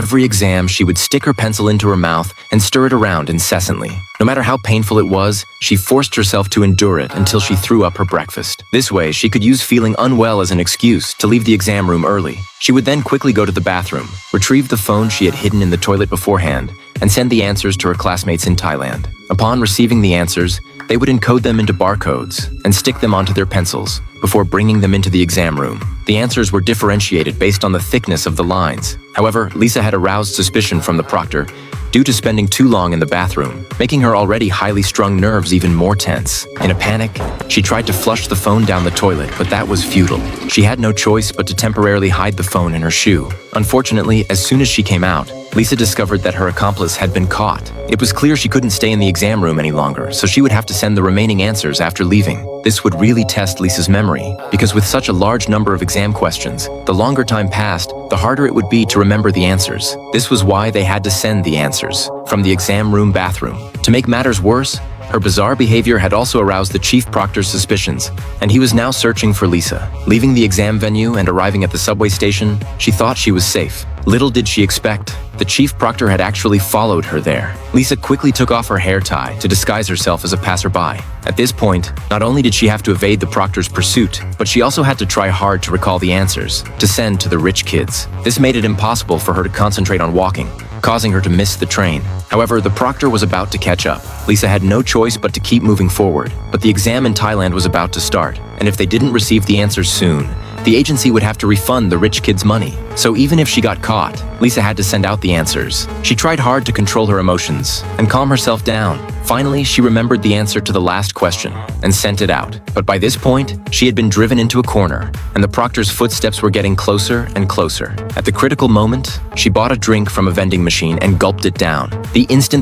every exam, she would stick her pencil into her mouth and stir it around incessantly. No matter how painful it was, she forced herself to endure it until she threw up her breakfast. This way, she could use feeling unwell as an excuse to leave the exam room early. She would then quickly go to the bathroom, retrieve the phone she had hidden in the toilet beforehand, and send the answers to her classmates in Thailand. Upon receiving the answers, they would encode them into barcodes and stick them onto their pencils before bringing them into the exam room. The answers were differentiated based on the thickness of the lines. However, Lisa had aroused suspicion from the proctor due to spending too long in the bathroom, making her already highly strung nerves even more tense. In a panic, she tried to flush the phone down the toilet, but that was futile. She had no choice but to temporarily hide the phone in her shoe. Unfortunately, as soon as she came out, Lisa discovered that her accomplice had been caught. It was clear she couldn't stay in the exam room any longer, so she would have to send the remaining answers after leaving. This would really test Lisa's memory, because with such a large number of exam questions, the longer time passed, the harder it would be to remember the answers. This was why they had to send the answers from the exam room bathroom. To make matters worse, her bizarre behavior had also aroused the chief proctor's suspicions, and he was now searching for Lisa. Leaving the exam venue and arriving at the subway station, she thought she was safe. Little did she expect, the chief proctor had actually followed her there. Lisa quickly took off her hair tie to disguise herself as a passerby. At this point, not only did she have to evade the proctor's pursuit, but she also had to try hard to recall the answers to send to the rich kids. This made it impossible for her to concentrate on walking, causing her to miss the train. However, the proctor was about to catch up. Lisa had no choice but to keep moving forward, but the exam in Thailand was about to start, and if they didn't receive the answers soon, the agency would have to refund the rich kids' money. So even if she got caught, Lisa had to send out the answers. She tried hard to control her emotions and calm herself down. Finally, she remembered the answer to the last question and sent it out. But by this point, she had been driven into a corner, and the proctor's footsteps were getting closer and closer. At the critical moment, she bought a drink from a vending machine and gulped it down. The instant